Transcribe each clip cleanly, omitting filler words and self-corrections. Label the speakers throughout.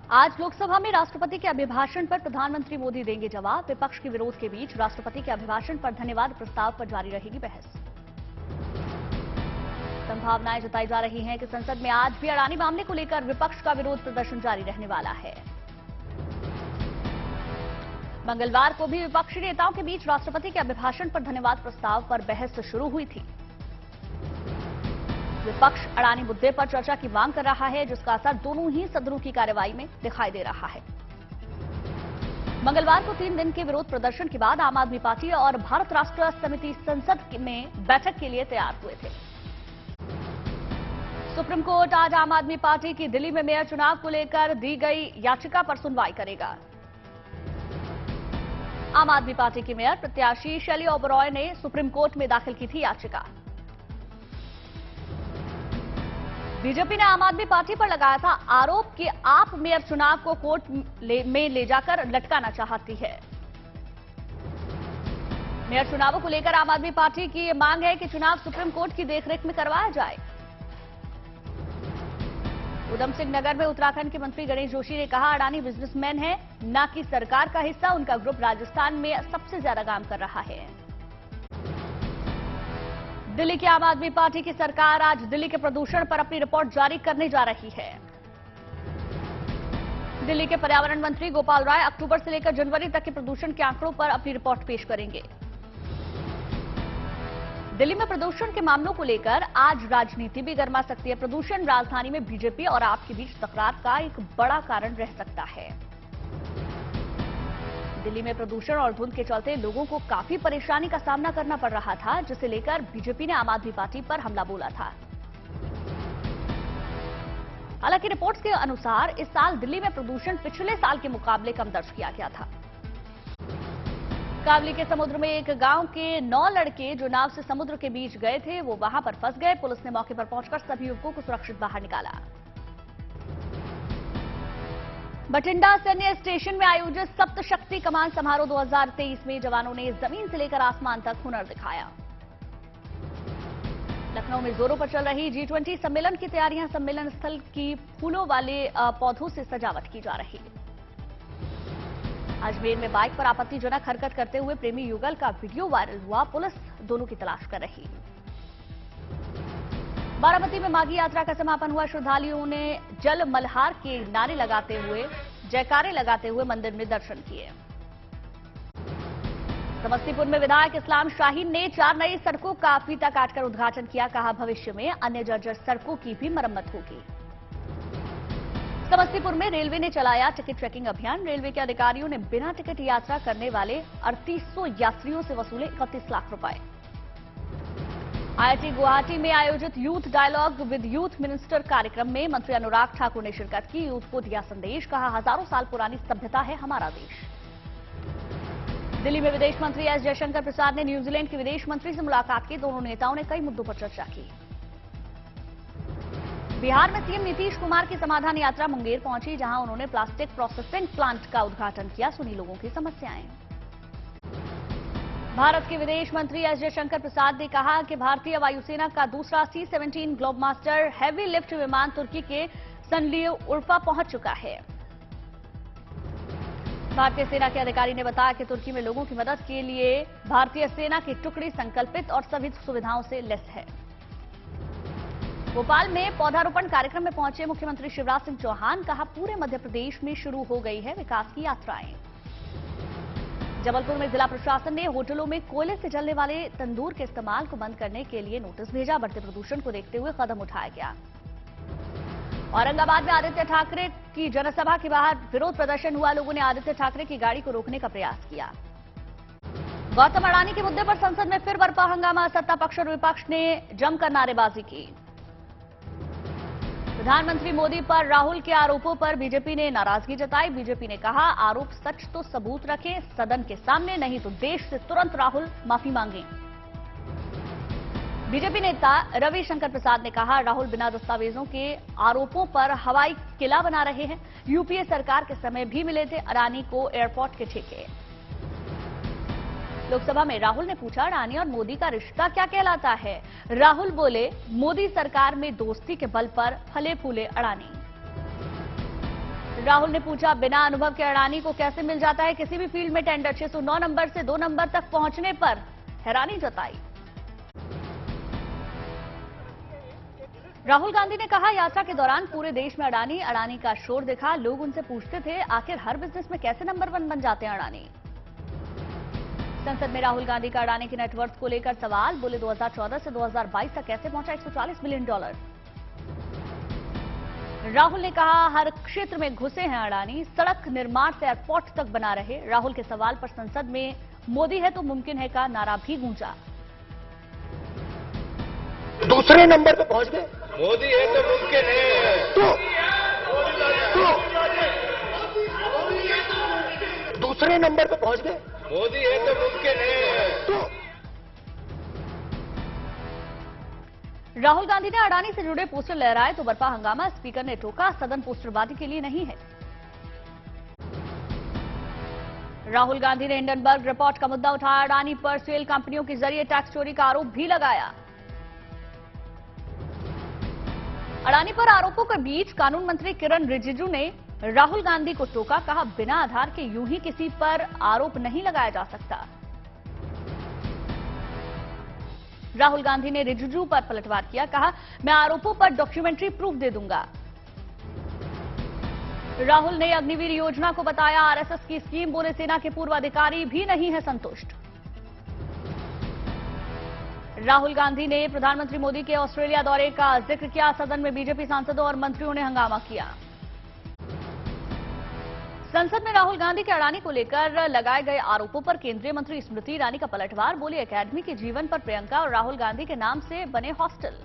Speaker 1: आज लोकसभा में राष्ट्रपति के अभिभाषण पर प्रधानमंत्री मोदी देंगे जवाब। विपक्ष के विरोध के बीच राष्ट्रपति के अभिभाषण पर धन्यवाद प्रस्ताव पर जारी रहेगी बहस। संभावनाएं जताई जा रही हैं कि संसद में आज भी अडानी मामले को लेकर विपक्ष का विरोध प्रदर्शन जारी रहने वाला है। मंगलवार को भी विपक्षी नेताओं के बीच राष्ट्रपति के अभिभाषण पर धन्यवाद प्रस्ताव पर बहस शुरू हुई थी। विपक्ष अडानी मुद्दे पर चर्चा की मांग कर रहा है, जिसका असर दोनों ही सदनों की कार्यवाही में दिखाई दे रहा है। मंगलवार को 3 दिन के विरोध प्रदर्शन के बाद आम आदमी पार्टी और भारत राष्ट्र समिति संसद में बैठक के लिए तैयार हुए थे। सुप्रीम कोर्ट आज आम आदमी पार्टी की दिल्ली में मेयर चुनाव को लेकर दी गई याचिका पर सुनवाई करेगा। आम आदमी पार्टी की मेयर प्रत्याशी शैली ओबरॉय ने सुप्रीम कोर्ट में दाखिल की थी याचिका। बीजेपी ने आम आदमी पार्टी पर लगाया था आरोप कि आप मेयर चुनाव को कोर्ट में ले जाकर लटकाना चाहती है। मेयर चुनावों को लेकर आम आदमी पार्टी की मांग है कि चुनाव सुप्रीम कोर्ट की देखरेख में करवाया जाए। उधम सिंह नगर में उत्तराखंड के मंत्री गणेश जोशी ने कहा, अडानी बिजनेसमैन है, न कि सरकार का हिस्सा। उनका ग्रुप राजस्थान में सबसे ज्यादा काम कर रहा है। दिल्ली की आम आदमी पार्टी की सरकार आज दिल्ली के प्रदूषण पर अपनी रिपोर्ट जारी करने जा रही है। दिल्ली के पर्यावरण मंत्री गोपाल राय अक्टूबर से लेकर जनवरी तक के प्रदूषण के आंकड़ों पर अपनी रिपोर्ट पेश करेंगे। दिल्ली में प्रदूषण के मामलों को लेकर आज राजनीति भी गर्मा सकती है। प्रदूषण राजधानी में बीजेपी और आप के बीच तकरार का एक बड़ा कारण रह सकता है। दिल्ली में प्रदूषण और धुंध के चलते लोगों को काफी परेशानी का सामना करना पड़ रहा था, जिसे लेकर बीजेपी ने आम आदमी पार्टी पर हमला बोला था। हालांकि रिपोर्ट्स के अनुसार इस साल दिल्ली में प्रदूषण पिछले साल के मुकाबले कम दर्ज किया गया था। कावली के समुद्र में एक गांव के 9 लड़के जो नाव से समुद्र के बीच गए थे, वो वहां पर फंस गए। पुलिस ने मौके पर पहुंचकर सभी युवकों को सुरक्षित बाहर निकाला। बठिंडा सैन्य स्टेशन में आयोजित सप्तशक्ति कमान समारोह 2023 में जवानों ने जमीन से लेकर आसमान तक हुनर दिखाया। लखनऊ में जोरों पर चल रही G20 सम्मेलन की तैयारियां। सम्मेलन स्थल की फूलों वाले पौधों से सजावट की जा रही है। अजमेर में बाइक पर आपत्तिजनक हरकत करते हुए प्रेमी युगल का वीडियो वायरल हुआ। पुलिस दोनों की तलाश कर रही है। बारामती में माघी यात्रा का समापन हुआ। श्रद्धालुओं ने जल मल्हार के नारे लगाते हुए, जयकारे लगाते हुए मंदिर में दर्शन किए। समस्तीपुर में विधायक इस्लाम शाहीन ने 4 नई सड़कों का फीता काटकर उद्घाटन किया। कहा, भविष्य में अन्य जर्जर सड़कों की भी मरम्मत होगी। समस्तीपुर में रेलवे ने चलाया टिकट चेकिंग अभियान। रेलवे के अधिकारियों ने बिना टिकट यात्रा करने वाले 3800 यात्रियों से वसूले 31 लाख रुपए। IIT गुवाहाटी में आयोजित youth dialogue with youth minister कार्यक्रम में मंत्री अनुराग ठाकुर ने शिरकत की। यूथ को दिया संदेश। कहा, हजारों साल पुरानी सभ्यता है हमारा देश। दिल्ली में विदेश मंत्री एस जयशंकर प्रसाद ने न्यूजीलैंड के विदेश मंत्री से मुलाकात की। दोनों नेताओं ने कई मुद्दों पर चर्चा की। बिहार में सीएम नीतीश कुमार की समाधान यात्रा मुंगेर पहुंची, जहां उन्होंने प्लास्टिक प्रोसेसिंग प्लांट का उद्घाटन किया। सुनी लोगों की समस्याएं। भारत के विदेश मंत्री एस जयशंकर प्रसाद ने कहा कि भारतीय वायुसेना का दूसरा C-17 ग्लोबमास्टर हैवी लिफ्ट विमान तुर्की के सनलिउर्फा पहुंच चुका है। भारतीय सेना के अधिकारी ने बताया कि तुर्की में लोगों की मदद के लिए भारतीय सेना की टुकड़ी संकल्पित और सभी सुविधाओं से लैस है। भोपाल में पौधारोपण कार्यक्रम में पहुंचे मुख्यमंत्री शिवराज सिंह चौहान। कहा, पूरे मध्य प्रदेश में शुरू हो गई है विकास की यात्राएं। जबलपुर में जिला प्रशासन ने होटलों में कोयले से जलने वाले तंदूर के इस्तेमाल को बंद करने के लिए नोटिस भेजा। बढ़ते प्रदूषण को देखते हुए कदम उठाया गया। औरंगाबाद में आदित्य ठाकरे की जनसभा के बाहर विरोध प्रदर्शन हुआ। लोगों ने आदित्य ठाकरे की गाड़ी को रोकने का प्रयास किया। गौतम अडानी के मुद्दे पर संसद में फिर बरपा हंगामा। सत्ता पक्ष और विपक्ष ने जमकर नारेबाजी की। प्रधानमंत्री मोदी पर राहुल के आरोपों पर बीजेपी ने नाराजगी जताई। बीजेपी ने कहा, आरोप सच तो सबूत रखें सदन के सामने, नहीं तो देश से तुरंत राहुल माफी मांगें। बीजेपी नेता रविशंकर प्रसाद ने कहा, राहुल बिना दस्तावेजों के आरोपों पर हवाई किला बना रहे हैं। यूपीए सरकार के समय भी मिले थे अडानी को एयरपोर्ट के ठेके। लोकसभा में राहुल ने पूछा, अडानी और मोदी का रिश्ता क्या कहलाता है? राहुल बोले, मोदी सरकार में दोस्ती के बल पर फले फूले अडानी। राहुल ने पूछा, बिना अनुभव के अडानी को कैसे मिल जाता है किसी भी फील्ड में टेंडर। 609 नंबर से 2 नंबर तक पहुंचने पर हैरानी जताई। राहुल गांधी ने कहा, यात्रा के दौरान पूरे देश में अडानी का शोर दिखा। लोग उनसे पूछते थे, आखिर हर बिजनेस में कैसे नंबर 1 बन जाते हैं अडानी। संसद में राहुल गांधी का अडानी के नेटवर्थ को लेकर सवाल। बोले, 2014 से 2022 तक कैसे पहुंचा $140 बिलियन। राहुल ने कहा, हर क्षेत्र में घुसे हैं अडानी, सड़क निर्माण से एयरपोर्ट तक बना रहे। राहुल के सवाल पर संसद में मोदी है तो मुमकिन है का नारा भी गूंजा।
Speaker 2: दूसरे नंबर पे पहुंच गए।
Speaker 3: मोदी है तो मुमकिन है।
Speaker 2: दूसरे नंबर पे पहुंच गए।
Speaker 3: मोदी है तो मुमकिन है।
Speaker 1: राहुल गांधी ने अडानी से जुड़े पोस्टर लहराए तो बरपा हंगामा। स्पीकर ने टोका, सदन पोस्टरबाजी के लिए नहीं है। राहुल गांधी ने हिंडनबर्ग रिपोर्ट का मुद्दा उठाया। अडानी पर सेल कंपनियों के जरिए टैक्स चोरी का आरोप भी लगाया। अडानी पर आरोपों के बीच कानून मंत्री किरण रिजिजू ने राहुल गांधी को टोका। कहा, बिना आधार के यूं ही किसी पर आरोप नहीं लगाया जा सकता। राहुल गांधी ने रिजिजू पर पलटवार किया। कहा, मैं आरोपों पर डॉक्यूमेंट्री प्रूफ दे दूंगा। राहुल ने अग्निवीर योजना को बताया आरएसएस की स्कीम। बोले, सेना के पूर्व अधिकारी भी नहीं है संतुष्ट। राहुल गांधी ने प्रधानमंत्री मोदी के ऑस्ट्रेलिया दौरे का जिक्र किया। सदन में बीजेपी सांसदों और मंत्रियों ने हंगामा किया। संसद में राहुल गांधी के अडानी को लेकर लगाए गए आरोपों पर केंद्रीय मंत्री स्मृति ईरानी का पलटवार। बोली, एकेडमी के जीवन पर प्रियंका और राहुल गांधी के नाम से बने हॉस्टल।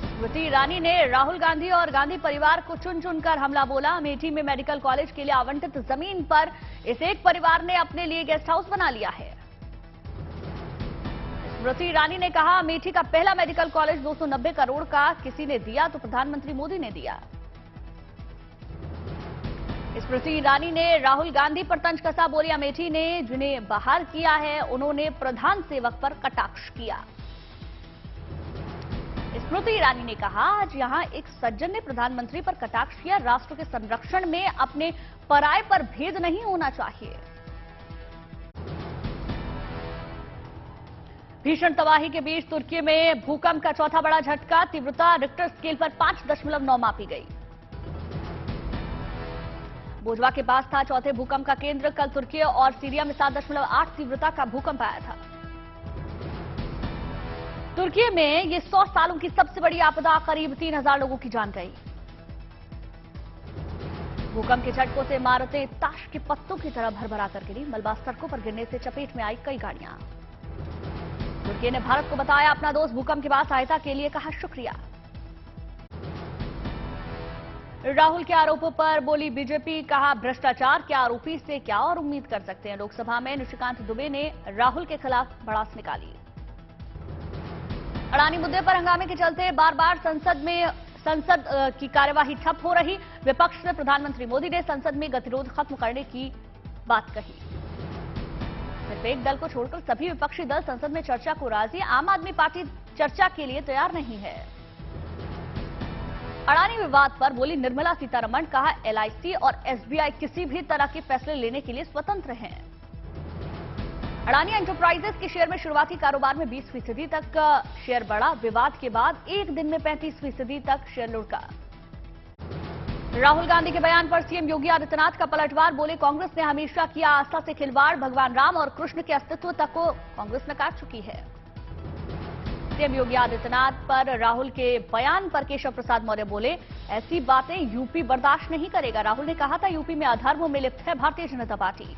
Speaker 1: स्मृति ईरानी ने राहुल गांधी और गांधी परिवार को चुन चुनकर हमला बोला। अमेठी में मेडिकल कॉलेज के लिए आवंटित जमीन पर इस एक परिवार ने अपने लिए गेस्ट हाउस बना लिया है। स्मृति ईरानी ने कहा, अमेठी का पहला मेडिकल कॉलेज 290 करोड़ का किसी ने दिया तो प्रधानमंत्री मोदी ने दिया। स्मृति ईरानी ने राहुल गांधी पर तंज कसा। बोली, अमेठी ने जिन्हें बाहर किया है उन्होंने प्रधान सेवक पर कटाक्ष किया। स्मृति ईरानी ने कहा, आज यहां एक सज्जन ने प्रधानमंत्री पर कटाक्ष किया। राष्ट्र के संरक्षण में अपने पराये पर भेद नहीं होना चाहिए। भीषण तबाही के बीच तुर्की में भूकंप का चौथा बड़ा झटका। तीव्रता रिक्टर स्केल पर 5.9 मापी गई। बोजवा के पास था चौथे भूकंप का केंद्र। कल तुर्की और सीरिया में 7.8 तीव्रता का भूकंप आया था। तुर्की में ये 100 सालों की सबसे बड़ी आपदा। करीब 3000 लोगों की जान गई। भूकंप के झटकों से इमारतें ताश के पत्तों की तरह भरभरा कर गिरी। मलबा सड़कों पर गिरने से चपेट में आई कई गाड़ियां। तुर्की ने भारत को बताया अपना दोस्त। भूकंप के बाद सहायता के लिए कहा शुक्रिया। राहुल के आरोपों पर बोली बीजेपी। कहा, भ्रष्टाचार के आरोपी से क्या और उम्मीद कर सकते हैं। लोकसभा में निशिकांत दुबे ने राहुल के खिलाफ भड़ास निकाली। अडानी मुद्दे पर हंगामे के चलते बार बार संसद की कार्यवाही ठप हो रही। विपक्ष से प्रधानमंत्री मोदी ने संसद में गतिरोध खत्म करने की बात कही। सिर्फ एक दल को छोड़कर सभी विपक्षी दल संसद में चर्चा को राजी। आम आदमी पार्टी चर्चा के लिए तैयार नहीं है। अडानी विवाद पर बोली निर्मला सीतारमण। कहा, एलआईसी और एसबीआई किसी भी तरह के फैसले लेने के लिए स्वतंत्र हैं। अडानी एंटरप्राइजेस के शेयर में शुरुआती कारोबार में 20% तक शेयर बढ़ा। विवाद के बाद एक दिन में 35% तक शेयर लुढ़का। राहुल गांधी के बयान पर सीएम योगी आदित्यनाथ का पलटवार। बोले, कांग्रेस ने हमेशा किया आस्था से खिलवाड़। भगवान राम और कृष्ण के अस्तित्व तक को कांग्रेस नकार चुकी है। सीएम योगी आदित्यनाथ पर राहुल के बयान पर केशव प्रसाद मौर्य बोले, ऐसी बातें यूपी बर्दाश्त नहीं करेगा। राहुल ने कहा था, यूपी में अधर्म में लिप्त है भारतीय जनता पार्टी।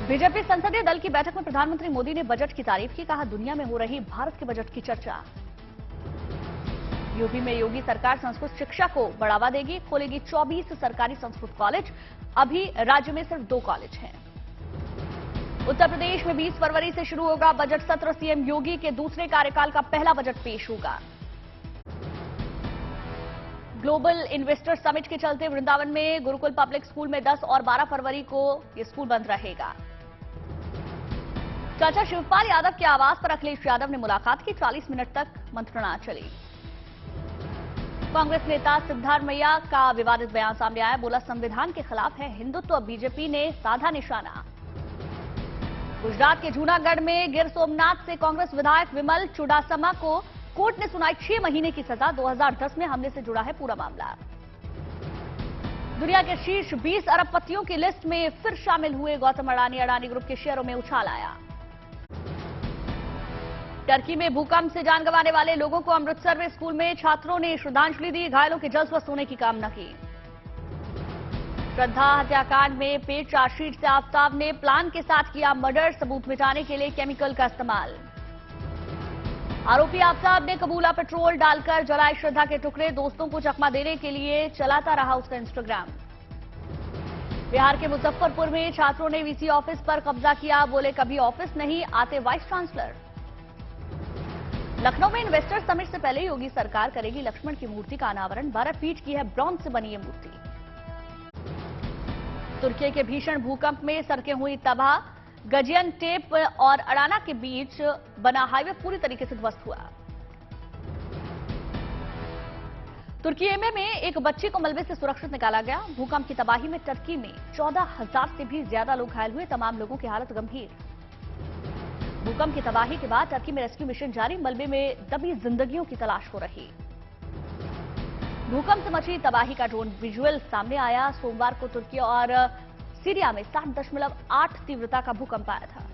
Speaker 1: बीजेपी संसदीय दल की बैठक में प्रधानमंत्री मोदी ने बजट की तारीफ की। कहा, दुनिया में हो रही भारत के बजट की चर्चा। यूपी में योगी सरकार संस्कृत शिक्षा को बढ़ावा देगी। खोलेगी 24 सरकारी संस्कृत कॉलेज। अभी राज्य में सिर्फ 2 कॉलेज हैं। उत्तर प्रदेश में 20 फरवरी से शुरू होगा बजट सत्र। सीएम योगी के दूसरे कार्यकाल का पहला बजट पेश होगा। ग्लोबल इन्वेस्टर समिट के चलते वृंदावन में गुरुकुल पब्लिक स्कूल में 10 और 12 फरवरी को यह स्कूल बंद रहेगा। चाचा शिवपाल यादव के आवास पर अखिलेश यादव ने मुलाकात की। 40 मिनट तक मंत्रणा चली। कांग्रेस नेता सिद्धारमैया का विवादित बयान सामने आया। बोला, संविधान के खिलाफ है हिंदुत्व, बीजेपी ने साधा निशाना। गुजरात के जूनागढ़ में गिर सोमनाथ से कांग्रेस विधायक विमल चुडासमा को कोर्ट ने सुनाई 6 महीने की सजा। 2010 में हमले से जुड़ा है पूरा मामला। दुनिया के शीर्ष 20 अरबपतियों की लिस्ट में फिर शामिल हुए गौतम अडानी। अडानी ग्रुप के शेयरों में उछाल आया। टर्की में भूकंप से जान गंवाने वाले लोगों को अमृतसर में स्कूल में छात्रों ने श्रद्धांजलि दी। घायलों के जल्द स्वस्थ होने की कामना की। श्रद्धा हत्याकांड में पेड चार्जशीट से आफ्ताब ने प्लान के साथ किया मर्डर। सबूत मिटाने के लिए केमिकल का इस्तेमाल। आरोपी आफ्ताब ने कबूला पेट्रोल डालकर जलाए श्रद्धा के टुकड़े। दोस्तों को चकमा देने के लिए चलाता रहा उसका इंस्टाग्राम। बिहार के मुजफ्फरपुर में छात्रों ने वीसी ऑफिस पर कब्जा किया। बोले, कभी ऑफिस नहीं आते वाइस चांसलर। लखनऊ में इन्वेस्टर समिट से पहले योगी सरकार करेगी लक्ष्मण की मूर्ति का अनावरण। 12 फीट की है ब्रॉन्ज से बनी ये मूर्ति। तुर्की के भीषण भूकंप में सड़कें हुई तबाह। गजियन टेप और अडाना के बीच बना हाईवे पूरी तरीके से ध्वस्त हुआ। तुर्की एमे में एक बच्ची को मलबे से सुरक्षित निकाला गया। भूकंप की तबाही में टर्की में 14,000 से भी ज्यादा लोग घायल हुए। तमाम लोगों की हालत गंभीर। भूकंप की तबाही के बाद टर्की में रेस्क्यू मिशन जारी। मलबे में दबी जिंदगियों की तलाश हो रही। भूकंप से मची तबाही का ड्रोन विजुअल सामने आया। सोमवार को तुर्की और सीरिया में 7.8 तीव्रता का भूकंप आया था।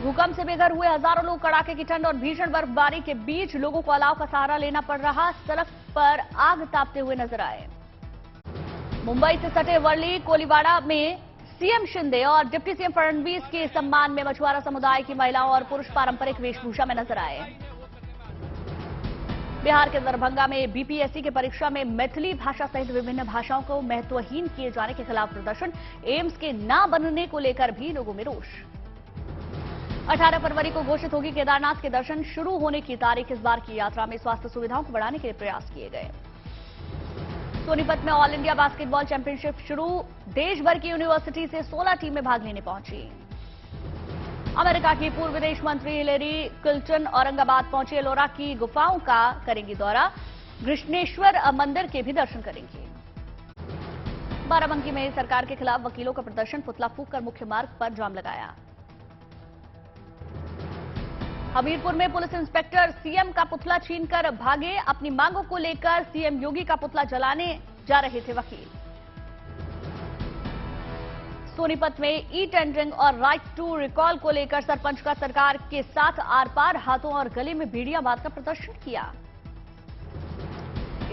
Speaker 1: भूकंप से बेघर हुए हजारों लोग। कड़ाके की ठंड और भीषण बर्फबारी के बीच लोगों को अलाव का सहारा लेना पड़ रहा। सड़क पर आग तापते हुए नजर आए। मुंबई से सटे वर्ली कोलीवाड़ा में सीएम शिंदे और डिप्टी सीएम फडणवीस के सम्मान में मछुआरा समुदाय की महिलाओं और पुरुष पारंपरिक वेशभूषा में नजर आए। बिहार के दरभंगा में बीपीएससी की परीक्षा में मैथिली भाषा सहित विभिन्न भाषाओं को महत्वहीन किए जाने के खिलाफ प्रदर्शन। एम्स के न बनने को लेकर भी लोगों में रोष। 18 फरवरी को घोषित होगी केदारनाथ के दर्शन शुरू होने की तारीख। इस बार की यात्रा में स्वास्थ्य सुविधाओं को बढ़ाने के लिए प्रयास किए गए। सोनीपत में ऑल इंडिया बास्केटबॉल चैंपियनशिप शुरू। देश भर की यूनिवर्सिटी से 16 टीमें भाग लेने पहुंची। अमेरिका की पूर्व विदेश मंत्री हिलेरी क्लिंटन औरंगाबाद पहुंची। एलोरा की गुफाओं का करेंगी दौरा। कृष्णेश्वर मंदिर के भी दर्शन करेंगी। बाराबंकी में सरकार के खिलाफ वकीलों का प्रदर्शन। पुतला फूंककर मुख्य मार्ग पर जाम लगाया। हमीरपुर में पुलिस इंस्पेक्टर सीएम का पुतला छीनकर भागे। अपनी मांगों को लेकर सीएम योगी का पुतला जलाने जा रहे थे वकील। सोनीपत में ई टेंडरिंग और राइट टू रिकॉल को लेकर सरपंच का सरकार के साथ आर पार। हाथों और गले में बेड़ियां बांधकर प्रदर्शन किया।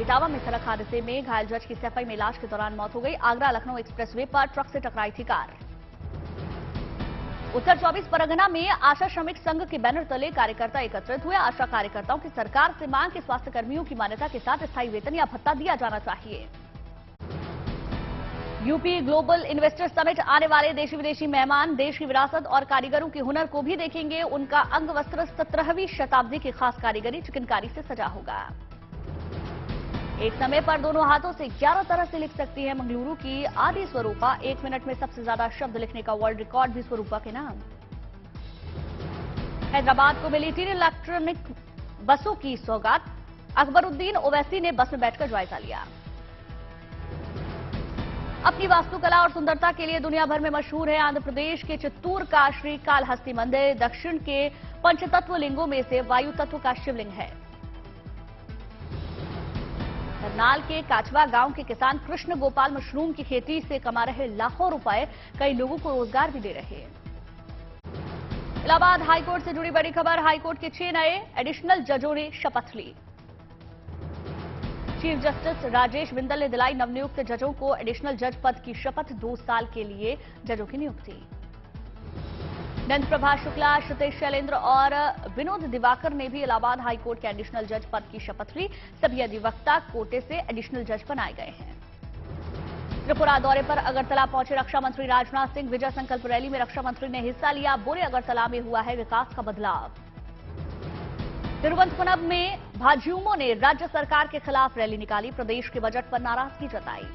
Speaker 1: इटावा में सड़क हादसे में घायल जज की सफाई में इलाज के दौरान मौत हो गई। आगरा लखनऊ एक्सप्रेसवे पर ट्रक से टकराई थी कार। उत्तर 24 परगना में आशा श्रमिक संघ के बैनर तले कार्यकर्ता एकत्रित हुए। आशा कार्यकर्ताओं की सरकार से मांग कि स्वास्थ्य कर्मियों की मान्यता के साथ स्थायी वेतन या भत्ता दिया जाना चाहिए। यूपी ग्लोबल इन्वेस्टर समिट आने वाले देशी विदेशी मेहमान देश की विरासत और कारीगरों के हुनर को भी देखेंगे। उनका अंग वस्त्र 17वीं शताब्दी की खास कारीगरी चिकनकारी से सजा होगा। एक समय पर दोनों हाथों से 11 तरह से लिख सकती है मंगलुरु की आदि स्वरूपा। 1 मिनट में सबसे ज्यादा शब्द लिखने का वर्ल्ड रिकॉर्ड भी स्वरूपा के नाम। हैदराबाद को मिली 3 इलेक्ट्रॉनिक बसों की सौगात। अकबरुद्दीन ओवैसी ने बस में बैठकर जायजा लिया। अपनी वास्तुकला और सुंदरता के लिए दुनिया भर में मशहूर है आंध्र प्रदेश के चित्तूर का श्री कालहस्ती मंदिर। दक्षिण के पंचतत्व लिंगों में से वायु तत्व का शिवलिंग है। करनाल के काचवा गांव के किसान कृष्ण गोपाल मशरूम की खेती से कमा रहे लाखों रुपए। कई लोगों को रोजगार भी दे रहे हैं। इलाहाबाद हाईकोर्ट से जुड़ी बड़ी खबर। हाईकोर्ट के 6 नए एडिशनल जजों ने शपथ ली। चीफ जस्टिस राजेश बिंदल ने दिलाई नवनियुक्त जजों को एडिशनल जज पद की शपथ। 2 साल के लिए जजों की नियुक्ति। नंद प्रभा शुक्ला, श्रुतेश शैलेंद्र और विनोद दिवाकर ने भी इलाहाबाद हाईकोर्ट के एडिशनल जज पद की शपथ ली। सभी अधिवक्ता कोटे से एडिशनल जज बनाए गए हैं। त्रिपुरा दौरे पर अगरतला पहुंचे रक्षा मंत्री राजनाथ सिंह। विजय संकल्प रैली में रक्षा मंत्री ने हिस्सा लिया। बोले, अगरतला में हुआ है विकास का बदलाव। तिरुवनंतपुरम में भाजयुमो ने राज्य सरकार के खिलाफ रैली निकाली। प्रदेश के बजट पर नाराजगी जताई।